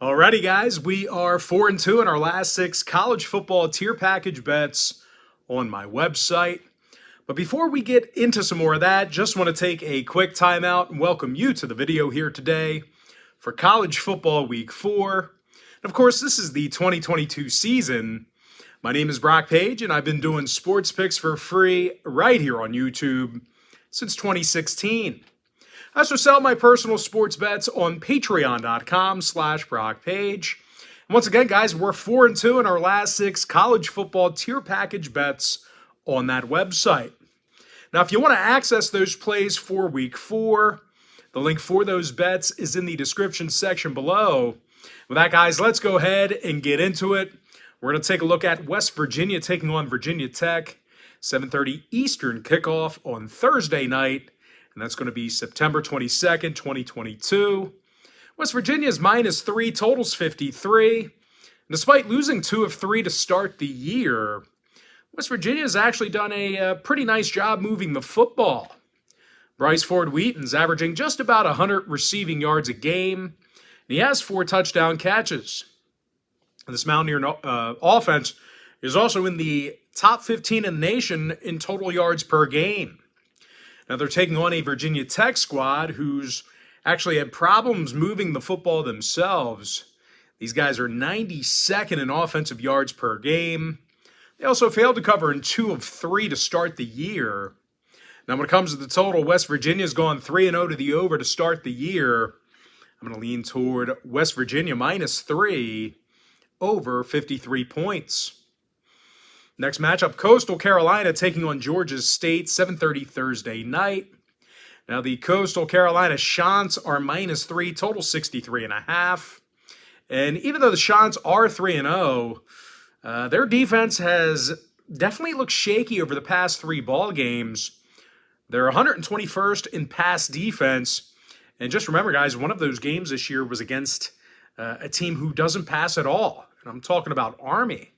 Alrighty, guys, we are 4-2 in our last 6 college football tier package bets on my website. But before we get into some more of that, just want to take a quick timeout and welcome you to the video here today for college football week 4. And of course, this is the 2022 season. My name is Brock Page, and I've been doing sports picks for free right here on YouTube since 2016. I also sell my personal sports bets on patreon.com/BrockPage. And once again, guys, we're 4-2 in our last 6 college football tier package bets on that website. Now, if you want to access those plays for week 4, the link for those bets is in the description section below. With that, guys, let's go ahead and get into it. We're going to take a look at West Virginia taking on Virginia Tech, 7:30 Eastern kickoff on Thursday night. And that's going to be September 22nd, 2022. West Virginia is -3, totals 53. And despite losing 2 of 3 to start the year, West Virginia has actually done a pretty nice job moving the football. Bryce Ford-Wheaton's averaging just about 100 receiving yards a game, and he has 4 touchdown catches. This Mountaineer offense is also in the top 15 in the nation in total yards per game. Now, they're taking on a Virginia Tech squad who's actually had problems moving the football themselves. These guys are 92nd in offensive yards per game. They also failed to cover in 2 of 3 to start the year. Now, when it comes to the total, West Virginia's gone 3-0 to the over to start the year. I'm going to lean toward West Virginia -3 over 53 points. Next matchup, Coastal Carolina taking on Georgia State, 7:30 Thursday night. Now, the Coastal Carolina Chants are -3, total 63.5. And even though the Chants are 3-0, their defense has definitely looked shaky over the past 3 ball games. They're 121st in pass defense. And just remember, guys, one of those games this year was against a team who doesn't pass at all. And I'm talking about Army.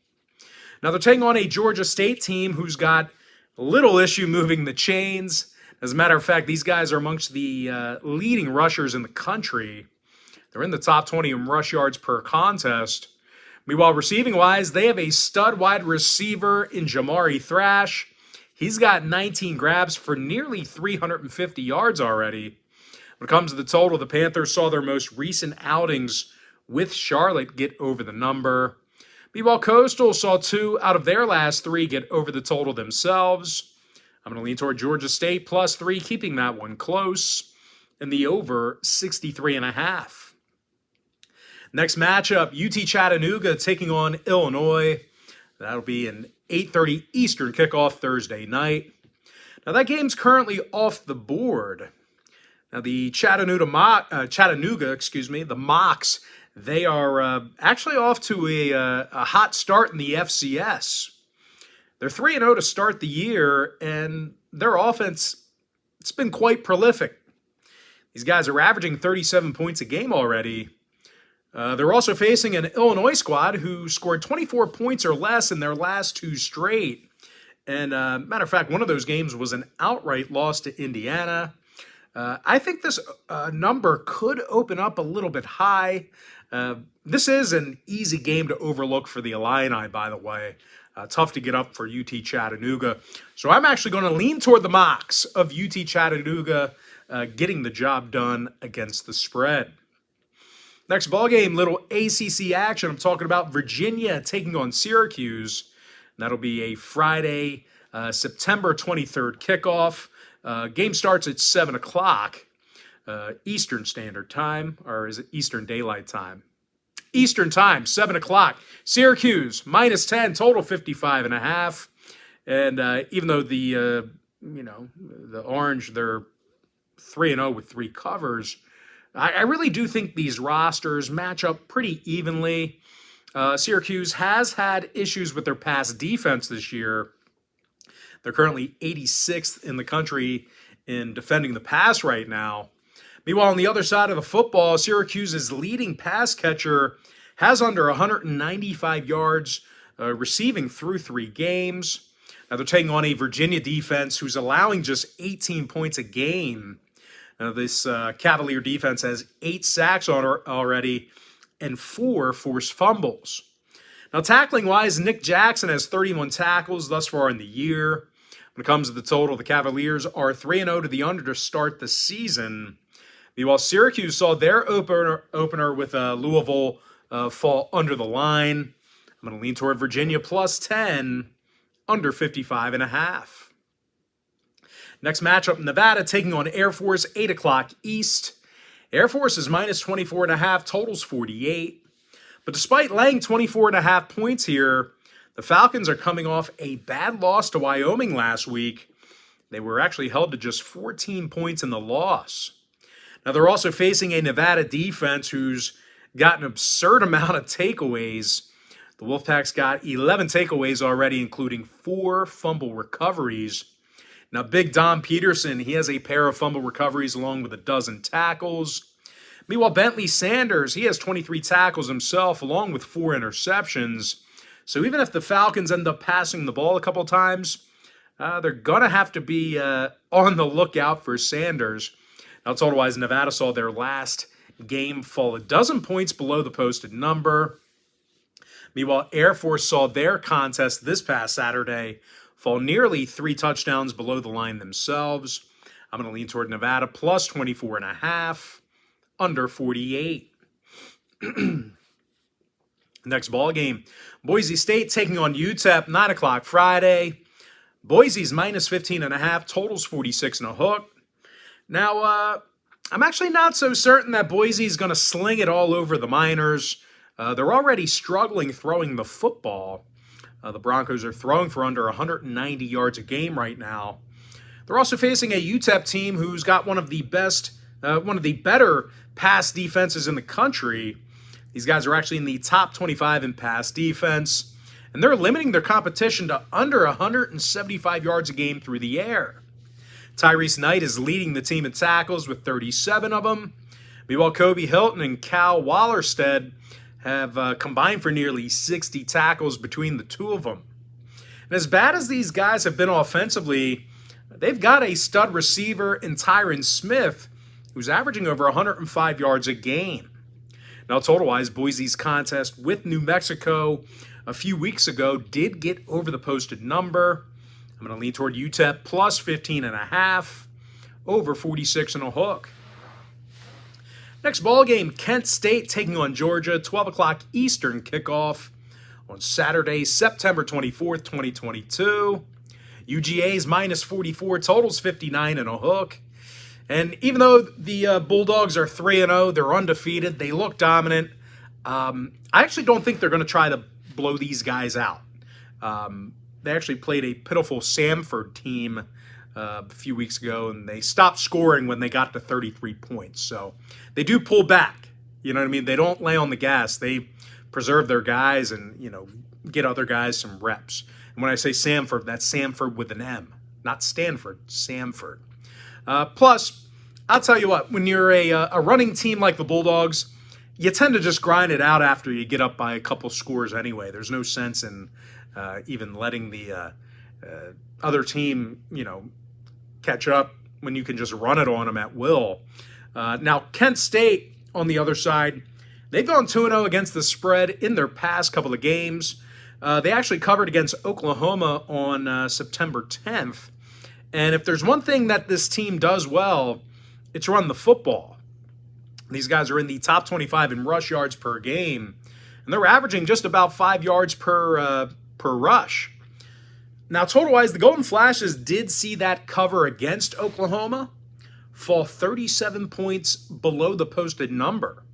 Now, they're taking on a Georgia State team who's got a little issue moving the chains. As a matter of fact, these guys are amongst the leading rushers in the country. They're in the top 20 in rush yards per contest. Meanwhile, receiving-wise, they have a stud wide receiver in Jamari Thrash. He's got 19 grabs for nearly 350 yards already. When it comes to the total, the Panthers saw their most recent outings with Charlotte get over the number. Meanwhile, Coastal saw 2 out of their last 3 get over the total themselves. I'm going to lean toward Georgia State +3, keeping that one close, and the over 63.5. Next matchup, UT-Chattanooga taking on Illinois. That'll be an 8:30 Eastern kickoff Thursday night. Now, that game's currently off the board. Now, the Chattanooga, the Mocs, they are actually off to a hot start in the FCS. They're 3-0 to start the year, and their offense, it's been quite prolific. These guys are averaging 37 points a game already. They're also facing an Illinois squad who scored 24 points or less in their last 2 straight. And matter of fact, one of those games was an outright loss to Indiana. I think this number could open up a little bit high. This is an easy game to overlook for the Illini, by the way. Tough to get up for UT-Chattanooga. So I'm actually going to lean toward the Mocs of UT-Chattanooga getting the job done against the spread. Next ball game, little ACC action. I'm talking about Virginia taking on Syracuse. That'll be a Friday, September 23rd kickoff. Game starts at 7 o'clock Eastern Standard Time, or is it Eastern Daylight Time? Eastern Time, 7 o'clock. Syracuse, -10, total 55.5. And even though the Orange, they're 3-0 with 3 covers, I really do think these rosters match up pretty evenly. Syracuse has had issues with their pass defense this year. They're currently 86th in the country in defending the pass right now. Meanwhile, on the other side of the football, Syracuse's leading pass catcher has under 195 yards receiving through 3 games. Now, they're taking on a Virginia defense who's allowing just 18 points a game. Now, this Cavalier defense has 8 sacks on her already. and 4 forced fumbles. Now, tackling-wise, Nick Jackson has 31 tackles thus far in the year. When it comes to the total, the Cavaliers are 3-0 to the under to start the season. Meanwhile, Syracuse saw their opener with Louisville fall under the line. I'm going to lean toward Virginia plus 10, under 55.5. Next matchup, Nevada taking on Air Force, 8 o'clock East. Air Force is minus 24.5, totals 48. But despite laying 24.5 points here, the Falcons are coming off a bad loss to Wyoming last week. They were actually held to just 14 points in the loss. Now, they're also facing a Nevada defense who's got an absurd amount of takeaways. The Wolfpack's got 11 takeaways already, including 4 fumble recoveries. Now, Big Dom Peterson, he has a pair of fumble recoveries along with a dozen tackles. Meanwhile, Bentley Sanders, he has 23 tackles himself along with 4 interceptions. So even if the Falcons end up passing the ball a couple times, they're going to have to be on the lookout for Sanders. Now, total-wise, Nevada saw their last game fall a dozen points below the posted number. Meanwhile, Air Force saw their contest this past Saturday fall nearly 3 touchdowns below the line themselves. I'm going to lean toward Nevada plus 24.5, under 48. Next ball game, Boise State taking on UTEP, 9 o'clock Friday. Boise's minus 15.5, totals 46 and a hook. Now, I'm actually not so certain that Boise's going to sling it all over the Miners. They're already struggling throwing the football. The Broncos are throwing for under 190 yards a game right now. They're also facing a UTEP team who's got one of the better pass defenses in the country. These guys are actually in the top 25 in pass defense, and they're limiting their competition to under 175 yards a game through the air. Tyrese Knight is leading the team in tackles with 37 of them. Meanwhile, Kobe Hilton and Cal Wallerstead have combined for nearly 60 tackles between the two of them. And as bad as these guys have been offensively, they've got a stud receiver in Tyron Smith, who's averaging over 105 yards a game. Now, total-wise, Boise's contest with New Mexico a few weeks ago did get over the posted number. I'm going to lean toward UTEP plus 15.5, over 46 and a hook. Next ball game, Kent State taking on Georgia, 12 o'clock Eastern kickoff on Saturday, September 24th, 2022. UGA's minus 44, totals 59 and a hook. And even though the Bulldogs are 3-0, they're undefeated, they look dominant. I actually don't think they're going to try to blow these guys out. They actually played a pitiful Samford team a few weeks ago, and they stopped scoring when they got to 33 points. So they do pull back. You know what I mean? They don't lay on the gas. They preserve their guys and, get other guys some reps. And when I say Samford, that's Samford with an M. Not Stanford, Samford. Plus, I'll tell you what, when you're a running team like the Bulldogs, you tend to just grind it out after you get up by a couple scores anyway. There's no sense in even letting the other team, catch up when you can just run it on them at will. Now, Kent State, on the other side, they've gone 2-0 against the spread in their past couple of games. They actually covered against Oklahoma on September 10th. And if there's one thing that this team does well, it's run the football. These guys are in the top 25 in rush yards per game, and they're averaging just about 5 yards per rush. Now, total-wise, the Golden Flashes did see that cover against Oklahoma fall 37 points below the posted number.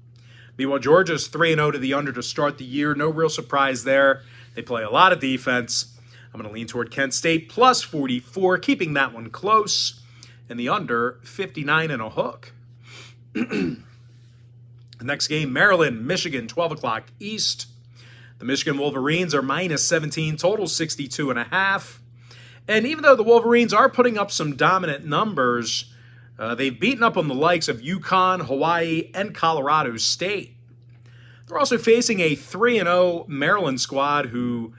Meanwhile, Georgia's 3-0 to the under to start the year. No real surprise there. They play a lot of defense. I'm going to lean toward Kent State plus 44, keeping that one close, and the under 59 and a hook. The next game, Maryland, Michigan, 12 o'clock East. The Michigan Wolverines are minus 17, total 62.5. And even though the Wolverines are putting up some dominant numbers, they've beaten up on the likes of UConn, Hawaii, and Colorado State. They're also facing a 3-0 Maryland squad who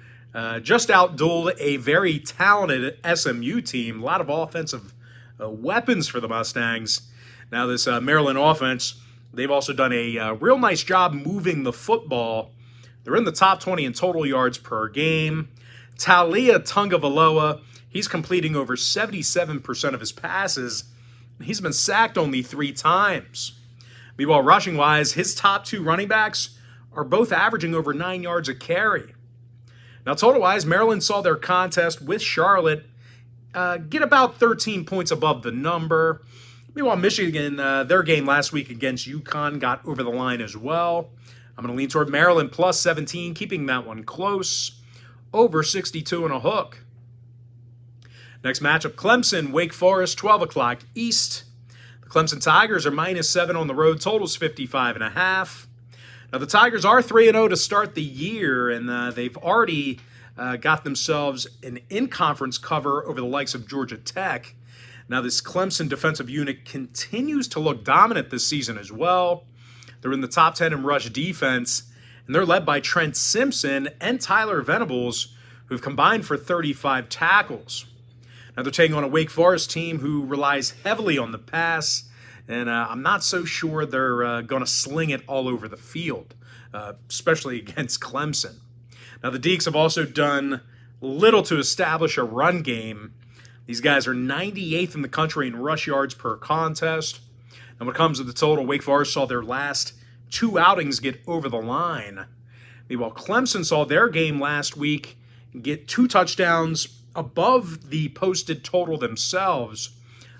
just outdueled a very talented SMU team. A lot of offensive weapons for the Mustangs. Now this Maryland offense They've also done a real nice job moving the football. They're in the top 20 in total yards per game. Talia Tungavaloa, he's completing over 77% of his passes. He's been sacked only 3 times. Meanwhile, rushing-wise, his top 2 running backs are both averaging over 9 yards a carry. Now, total-wise, Maryland saw their contest with Charlotte get about 13 points above the number. Meanwhile, Michigan, their game last week against UConn got over the line as well. I'm going to lean toward Maryland plus 17, keeping that one close, over 62 and a hook. Next matchup, Clemson, Wake Forest, 12 o'clock East. The Clemson Tigers are -7 on the road, totals 55.5. Now, the Tigers are 3-0 to start the year, and they've already got themselves an in-conference cover over the likes of Georgia Tech. Now, this Clemson defensive unit continues to look dominant this season as well. They're in the top 10 in rush defense, and they're led by Trent Simpson and Tyler Venables, who've combined for 35 tackles. Now, they're taking on a Wake Forest team who relies heavily on the pass, and I'm not so sure they're going to sling it all over the field, especially against Clemson. Now, the Deacs have also done little to establish a run game. These guys are 98th in the country in rush yards per contest. And when it comes to the total, Wake Forest saw their last 2 outings get over the line. Meanwhile, Clemson saw their game last week get 2 touchdowns above the posted total themselves.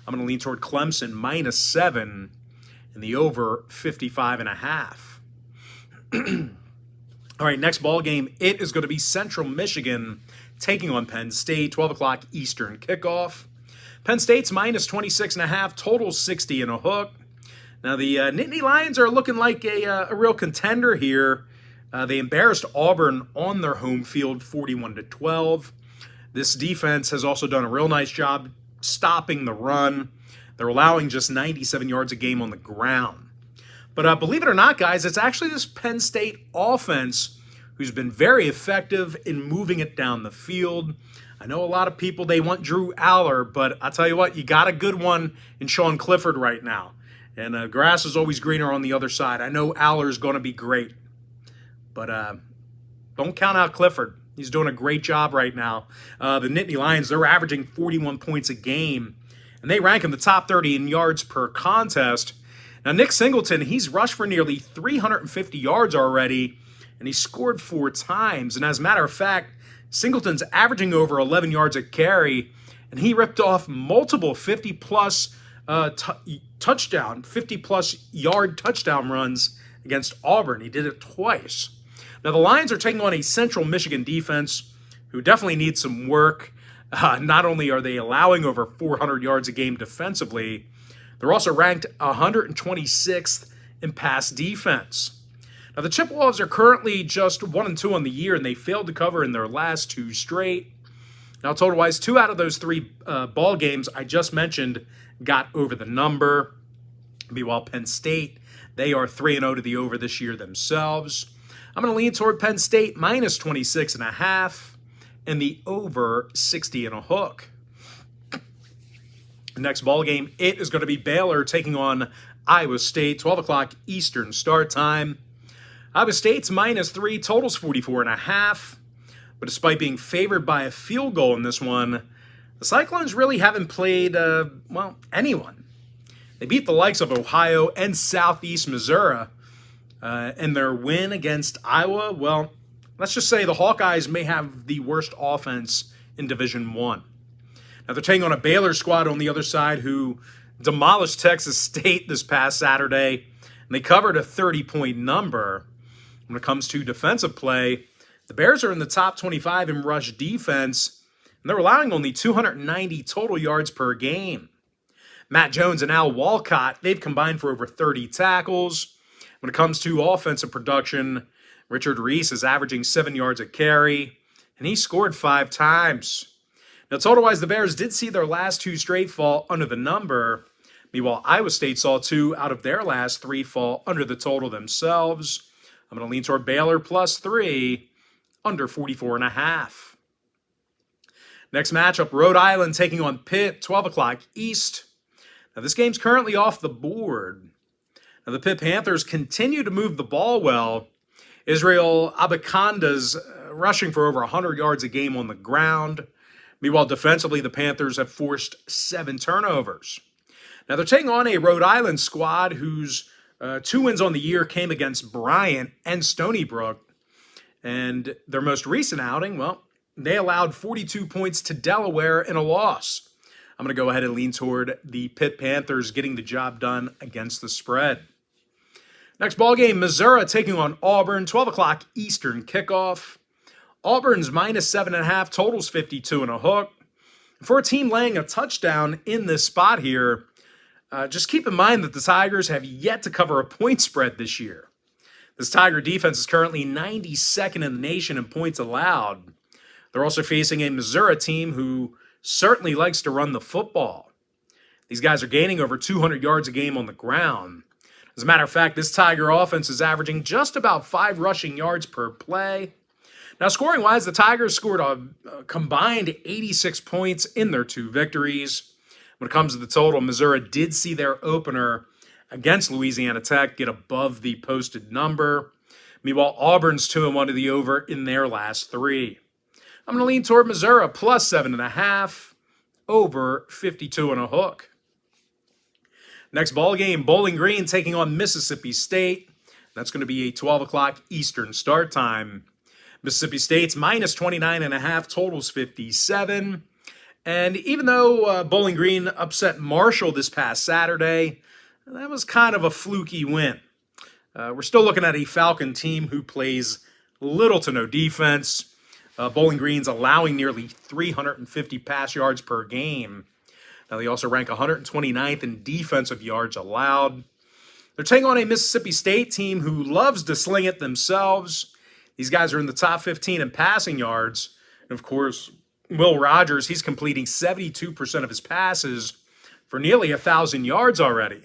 I'm going to lean toward Clemson -7 and the over 55.5. All right, next ball game, it is going to be Central Michigan taking on Penn State, 12 o'clock Eastern kickoff. Penn State's -26.5, total 60 and a hook. Now, the Nittany Lions are looking like a real contender here. They embarrassed Auburn on their home field, 41-12. This defense has also done a real nice job stopping the run. They're allowing just 97 yards a game on the ground. But believe it or not, guys, it's actually this Penn State offense who's been very effective in moving it down the field. I know a lot of people, they want Drew Aller, but I'll tell you what, you got a good one in Sean Clifford right now. And grass is always greener on the other side. I know Aller's going to be great, but don't count out Clifford. He's doing a great job right now. The Nittany Lions, they're averaging 41 points a game, and they rank in the top 30 in yards per contest. Now, Nick Singleton, he's rushed for nearly 350 yards already, and he scored 4 times. And as a matter of fact, Singleton's averaging over 11 yards a carry, and he ripped off multiple 50-plus 50-plus yard touchdown runs against Auburn. He did it twice. Now, the Lions are taking on a Central Michigan defense who definitely needs some work. Not only are they allowing over 400 yards a game defensively, they're also ranked 126th in pass defense. Now, the Chippewas are currently just 1-2 on the year, and they failed to cover in their last 2 straight. Now, total-wise, 2 out of those 3 ball games I just mentioned got over the number. Meanwhile, Penn State, they are 3-0 to the over this year themselves. I'm going to lean toward Penn State -26.5 and the over 60 and a hook. The next ball game, it is going to be Baylor taking on Iowa State, 12 o'clock Eastern start time. Iowa State's -3, totals 44.5. But despite being favored by a field goal in this one, the Cyclones really haven't played, anyone. They beat the likes of Ohio and Southeast Missouri. And their win against Iowa, well, let's just say the Hawkeyes may have the worst offense in Division I. Now, they're taking on a Baylor squad on the other side who demolished Texas State this past Saturday, and they covered a 30-point number. When it comes to defensive play, the Bears are in the top 25 in rush defense, and they're allowing only 290 total yards per game. Matt Jones and Al Walcott, they've combined for over 30 tackles. When it comes to offensive production, Richard Reese is averaging 7 yards a carry, and he scored 5 times. Now, total-wise, the Bears did see their last 2 straight fall under the number. Meanwhile, Iowa State saw 2 out of their last 3 fall under the total themselves. I'm going to lean toward Baylor +3, under 44.5. Next matchup, Rhode Island taking on Pitt, 12 o'clock East. Now, this game's currently off the board. Now, the Pitt Panthers continue to move the ball well. Israel Abakanda's rushing for over 100 yards a game on the ground. Meanwhile, defensively, the Panthers have forced 7 turnovers. Now, they're taking on a Rhode Island squad whose 2 wins on the year came against Bryant and Stony Brook. And their most recent outing, well, they allowed 42 points to Delaware in a loss. I'm going to go ahead and lean toward the Pitt Panthers getting the job done against the spread. Next ball game, Missouri taking on Auburn, 12 o'clock Eastern kickoff. Auburn's minus 7.5, totals 52 and a hook. For a team laying a touchdown in this spot here, just keep in mind that the Tigers have yet to cover a point spread this year. This Tiger defense is currently 92nd in the nation in points allowed. They're also facing a Missouri team who certainly likes to run the football. These guys are gaining over 200 yards a game on the ground. As a matter of fact, this Tiger offense is averaging just about 5 rushing yards per play. Now, scoring-wise, the Tigers scored a combined 86 points in their 2 victories. When it comes to the total, Missouri did see their opener against Louisiana Tech get above the posted number. Meanwhile, Auburn's 2-1 to the over in their last 3. I'm going to lean toward Missouri plus 7.5, over 52 and a hook. Next ball game, Bowling Green taking on Mississippi State. That's going to be a 12 o'clock Eastern start time. Mississippi State's minus 29.5, totals 57. And even though Bowling Green upset Marshall this past Saturday, that was kind of a fluky win. We're still looking at a Falcon team who plays little to no defense. Bowling Green's allowing nearly 350 pass yards per game. Now, they also rank 129th in defensive yards allowed. They're taking on a Mississippi State team who loves to sling it themselves. These guys are in the top 15 in passing yards. And, of course, Will Rogers, he's completing 72% of his passes for nearly 1,000 yards already.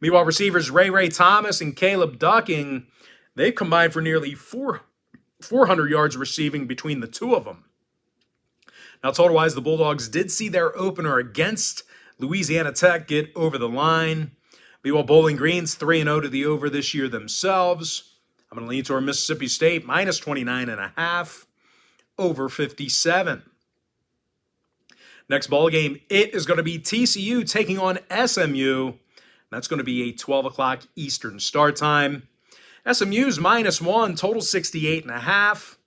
Meanwhile, receivers Ray Thomas and Caleb Ducking, they've combined for nearly 400 yards receiving between the 2 of them. Now, total-wise, the Bulldogs did see their opener against Louisiana Tech get over the line. Meanwhile, Bowling Green's 3-0 to the over this year themselves. I'm going to lean toward Mississippi State, minus 29.5, over 57. Next ball game, it is going to be TCU taking on SMU. That's going to be a 12 o'clock Eastern start time. SMU's -1, total 68.5.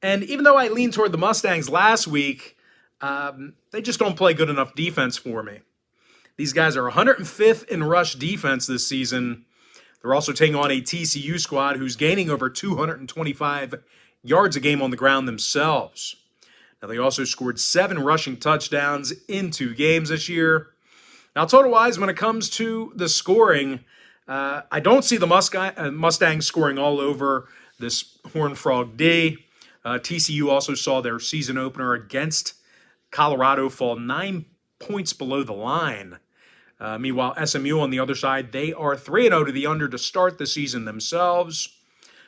And even though I leaned toward the Mustangs last week, they just don't play good enough defense for me. These guys are 105th in rush defense this season. They're also taking on a TCU squad who's gaining over 225 yards a game on the ground themselves. Now, they also scored 7 rushing touchdowns in 2 games this year. Now, total-wise, when it comes to the scoring, I don't see the Mustangs scoring all over this Horned Frog D. TCU also saw their season opener against Colorado fall 9 points below the line. Meanwhile, SMU on the other side, they are 3-0 to the under to start the season themselves.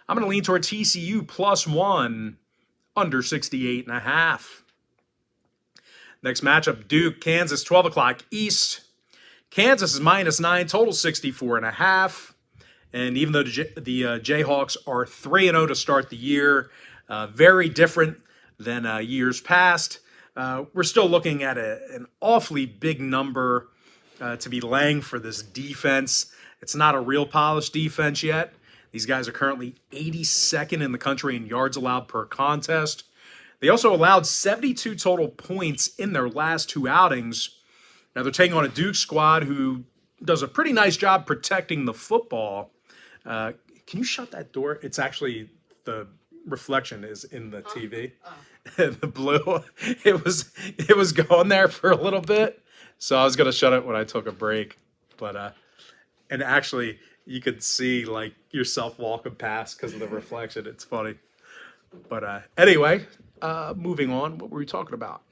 I'm going to lean toward TCU +1, under 68.5. Next matchup, Duke, Kansas, 12 o'clock East. Kansas is -9, total 64.5. And even though the Jayhawks are 3-0 to start the year, very different than years past, we're still looking at an awfully big number to be laying for this defense. It's not a real polished defense yet. These guys are currently 82nd in the country in yards allowed per contest. They also allowed 72 total points in their last 2 outings. Now, they're taking on a Duke squad who does a pretty nice job protecting the football. Can you shut that door? It's actually, the reflection is in the TV. The blue, it was going there for a little bit. So I was going to shut it when I took a break. But, and actually, you could see, like, yourself walking past because of the reflection. It's funny. But anyway, moving on. What were we talking about?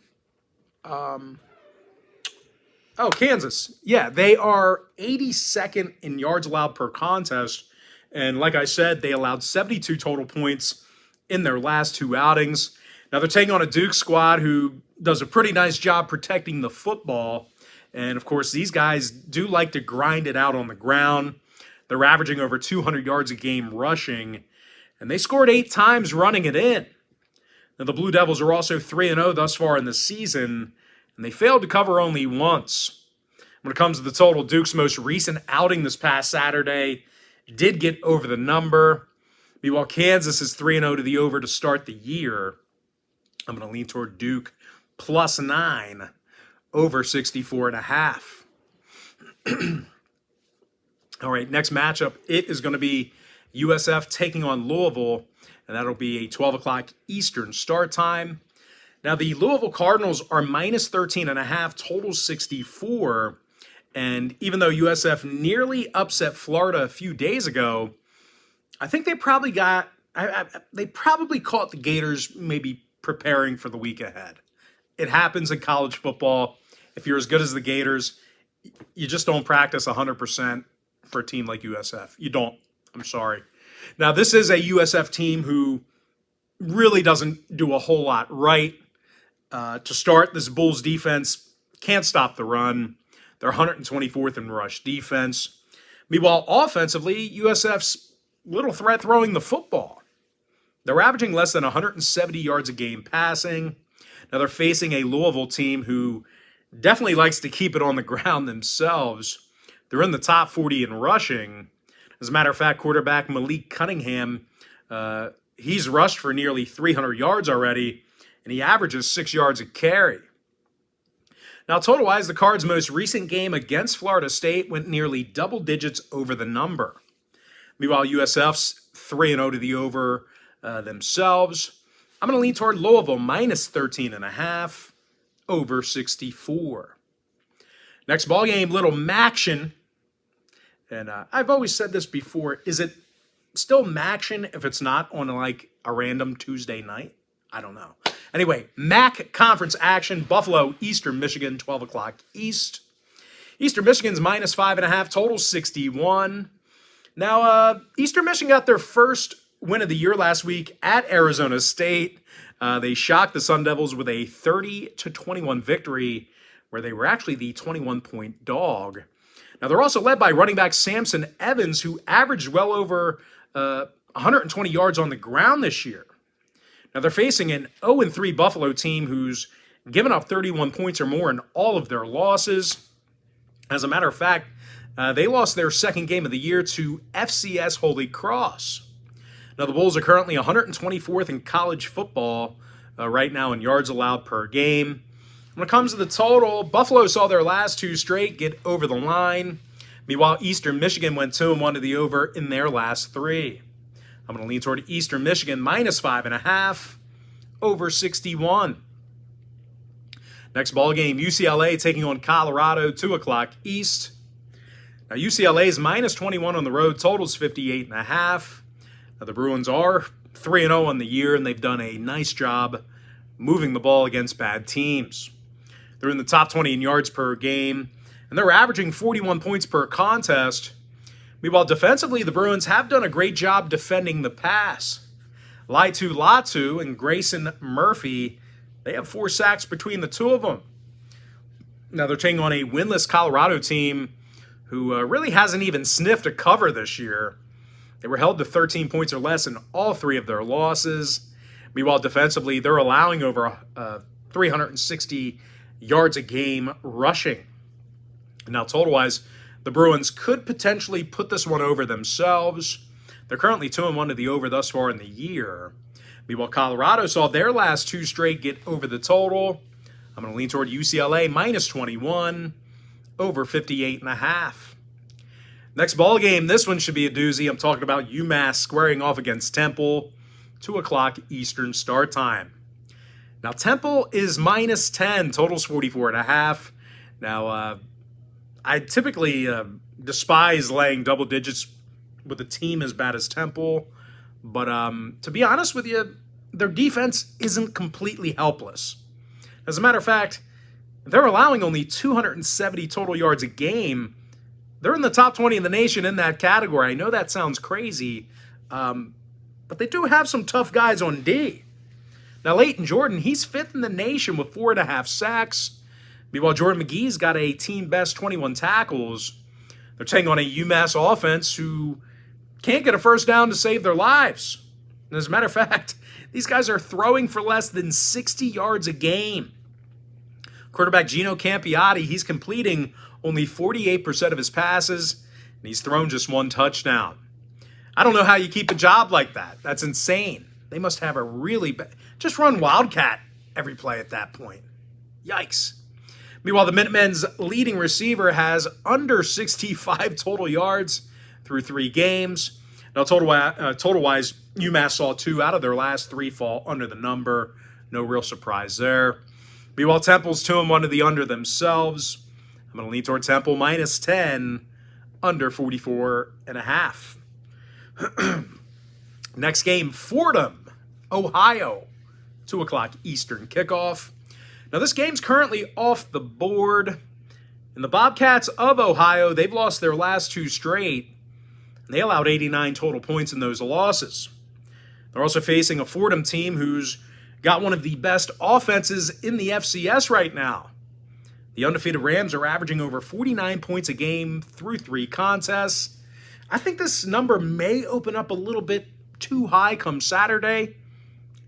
Kansas. Yeah, they are 82nd in yards allowed per contest. And like I said, they allowed 72 total points in their last 2 outings. Now they're taking on a Duke squad who does a pretty nice job protecting the football. And of course, these guys do like to grind it out on the ground. They're averaging over 200 yards a game rushing, and they scored 8 times running it in. Now, the Blue Devils are also 3-0 thus far in the season, and they failed to cover only once. When it comes to the total, Duke's most recent outing this past Saturday did get over the number. Meanwhile, Kansas is 3-0 to the over to start the year. I'm going to lean toward Duke +9 over 64.5. All right, next matchup, it is going to be USF taking on Louisville, and that'll be a 12 o'clock Eastern start time. Now, the Louisville Cardinals are -13.5, total 64. And even though USF nearly upset Florida a few days ago, I think they probably caught the Gators maybe preparing for the week ahead. It happens in college football. If you're as good as the Gators, you just don't practice 100% for a team like USF. You don't. I'm sorry. Now, this is a USF team who really doesn't do a whole lot right. To start, this Bulls defense can't stop the run. They're 124th in rush defense. Meanwhile, offensively, USF's little threat throwing the football. They're averaging less than 170 yards a game passing. Now, they're facing a Louisville team who definitely likes to keep it on the ground themselves. They're in the top 40 in rushing. As a matter of fact, quarterback Malik Cunningham, he's rushed for nearly 300 yards already, and he averages 6 yards a carry. Now, total-wise, the Cards' most recent game against Florida State went nearly double digits over the number. Meanwhile, USF's 3-0 to the over themselves. I'm going to lean toward Louisville -13.5 over 64. Next ball game, little Maction. And I've always said this before. Is it still Maction if it's not on like a random Tuesday night? I don't know. Anyway, MAC conference action. Buffalo, Eastern Michigan, 12 o'clock East. Eastern Michigan's -5.5, total 61. Now, Eastern Michigan got their first win of the year last week at Arizona State. They shocked the Sun Devils with a 30-21 victory, where they were actually the 21-point dog. Now, they're also led by running back Samson Evans, who averaged well over 120 yards on the ground this year. Now, they're facing an 0-3 Buffalo team who's given up 31 points or more in all of their losses. As a matter of fact, they lost their second game of the year to FCS Holy Cross. Now, the Bulls are currently 124th in college football right now in yards allowed per game. When it comes to the total, Buffalo saw their last 2 straight get over the line. Meanwhile, Eastern Michigan went 2-1 to the over in their last 3. I'm going to lean toward Eastern Michigan -5.5 over 61. Next ball game, UCLA taking on Colorado, 2 o'clock East. Now, UCLA is -21 on the road, totals 58.5. Now, the Bruins are 3-0 on the year, and they've done a nice job moving the ball against bad teams. They're in the top 20 in yards per game, and they're averaging 41 points per contest. Meanwhile, defensively, the Bruins have done a great job defending the pass. Latu and Grayson Murphy, they have 4 sacks between the two of them. Now, they're taking on a winless Colorado team who really hasn't even sniffed a cover this year. They were held to 13 points or less in all 3 of their losses. Meanwhile, defensively, they're allowing over 360 yards a game rushing. Now, total-wise, the Bruins could potentially put this one over themselves. They're currently 2-1 to the over thus far in the year. Meanwhile, Colorado saw their last 2 straight get over the total. I'm going to lean toward UCLA -21 over 58.5. Next ball game, this one should be a doozy. I'm talking about UMass squaring off against Temple, 2 o'clock Eastern start time. Now, Temple is -10, totals 44.5. Now, I typically despise laying double digits with a team as bad as Temple, but to be honest with you, their defense isn't completely helpless. As a matter of fact, they're allowing only 270 total yards a game. They're in the top 20 in the nation in that category. I know that sounds crazy, but they do have some tough guys on D. Now, Leighton Jordan, he's 5th in the nation with 4.5 sacks. Meanwhile, Jordan McGee's got a team best 21 tackles. They're taking on a UMass offense who can't get a first down to save their lives. And as a matter of fact, these guys are throwing for less than 60 yards a game. Quarterback Gino Campiotti, he's completing only 48% of his passes, and he's thrown just one touchdown. I don't know how you keep a job like that. That's insane. They must have a really bad... Just run Wildcat every play at that point. Yikes. Meanwhile, the Minutemen's leading receiver has under 65 total yards through 3 games. Now, total-wise, UMass saw 2 out of their last 3 fall under the number. No real surprise there. Meanwhile, Temple's 2-1 to the under themselves. I'm going to lean toward Temple minus 10, under 44.5. Next game, Fordham, Ohio, 2 o'clock Eastern kickoff. Now, this game's currently off the board. And the Bobcats of Ohio, they've lost their last 2 straight. And they allowed 89 total points in those losses. They're also facing a Fordham team who's got one of the best offenses in the FCS right now. The undefeated Rams are averaging over 49 points a game through 3 contests. I think this number may open up a little bit too high come Saturday.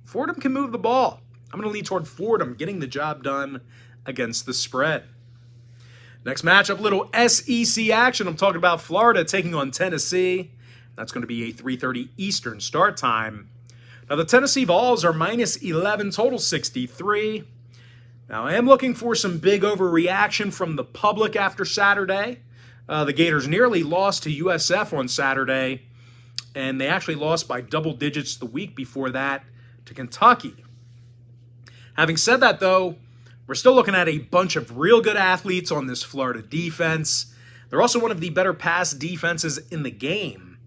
Fordham can move the ball. I'm going to lean toward Fordham getting the job done against the spread. Next matchup, little SEC action. I'm talking about Florida taking on Tennessee. That's going to be a 3:30 Eastern start time. Now, the Tennessee Vols are minus 11, total 63. Now, I am looking for some big overreaction from the public after Saturday. The Gators nearly lost to USF on Saturday, and they actually lost by double digits the week before that to Kentucky. Having said that, though, we're still looking at a bunch of real good athletes on this Florida defense. They're also one of the better pass defenses in the game.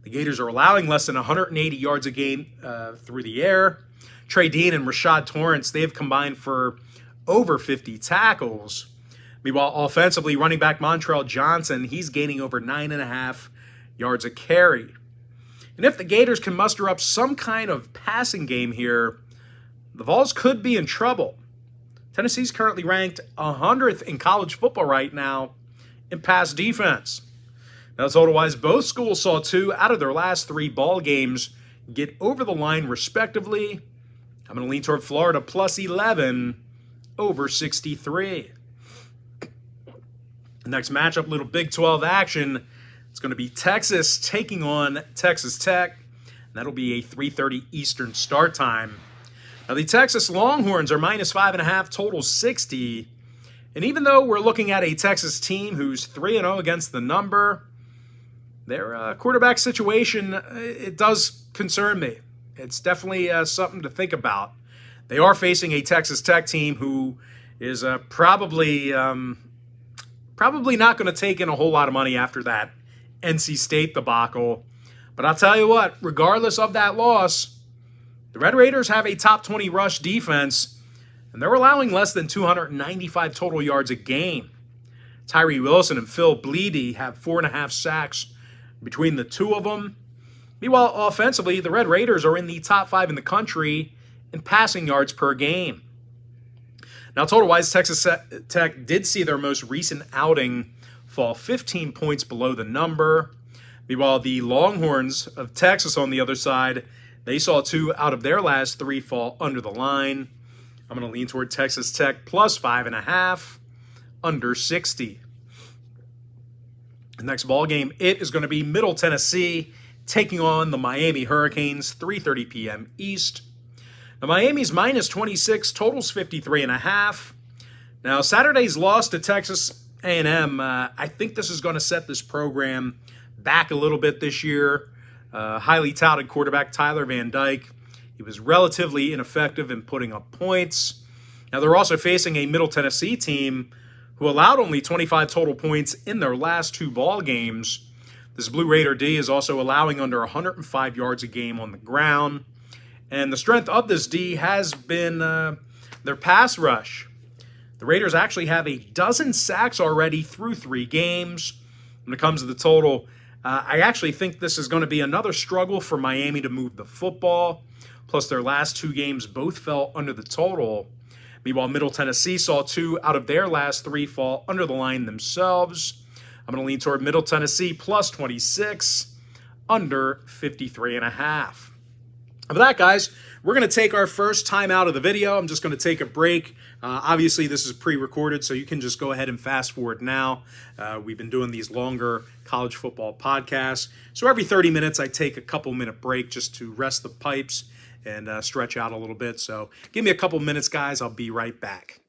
The Gators are allowing less than 180 yards a game through the air. Trey Dean and Rashad Torrance, they have combined for over 50 tackles. Meanwhile, offensively, running back Montrell Johnson, he's gaining over 9.5 yards a carry. And if the Gators can muster up some kind of passing game here, the Vols could be in trouble. Tennessee's currently ranked 100th in college football right now in pass defense. Now, total-wise, both schools saw 2 out of their last 3 ball games get over the line respectively. I'm going to lean toward Florida plus 11 over 63. Next matchup, little Big 12 action. It's going to be Texas taking on Texas Tech. And that'll be a 3:30 Eastern start time. Now, the Texas Longhorns are minus 5.5, total 60. And even though we're looking at a Texas team who's 3-0 against the number, their quarterback situation, it does concern me. It's definitely something to think about. They are facing a Texas Tech team who is probably not going to take in a whole lot of money after that NC State debacle. But I'll tell you what, regardless of that loss, the Red Raiders have a top 20 rush defense, and they're allowing less than 295 total yards a game. Tyree Wilson and Phil Bleedy have 4.5 sacks between the two of them. Meanwhile, offensively, the Red Raiders are in the top 5 in the country in passing yards per game. Now, total-wise, Texas Tech did see their most recent outing fall 15 points below the number. Meanwhile, the Longhorns of Texas on the other side, they saw 2 out of their last 3 fall under the line. I'm going to lean toward Texas Tech plus 5.5, under 60. The next ball game, it is going to be Middle Tennessee taking on the Miami Hurricanes, 3:30 p.m. East. Now, Miami's minus 26, totals 53.5. Now, Saturday's loss to Texas A&M, I think this is going to set this program back a little bit this year. Highly touted quarterback Tyler Van Dyke, he was relatively ineffective in putting up points. Now, they're also facing a Middle Tennessee team who allowed only 25 total points in their last 2 ball games. This Blue Raider D is also allowing under 105 yards a game on the ground. And the strength of this D has been their pass rush. The Raiders actually have a dozen sacks already through 3 games. When it comes to the total, I actually think this is going to be another struggle for Miami to move the football. Plus, their last 2 games both fell under the total. Meanwhile, Middle Tennessee saw 2 out of their last 3 fall under the line themselves. I'm going to lean toward Middle Tennessee plus 26, under 53.5. With that, guys, we're going to take our first time out of the video. I'm just going to take a break. Obviously, this is pre-recorded, so you can just go ahead and fast forward now. We've been doing these longer college football podcasts. So every 30 minutes, I take a couple-minute break just to rest the pipes and stretch out a little bit. So give me a couple minutes, guys. I'll be right back.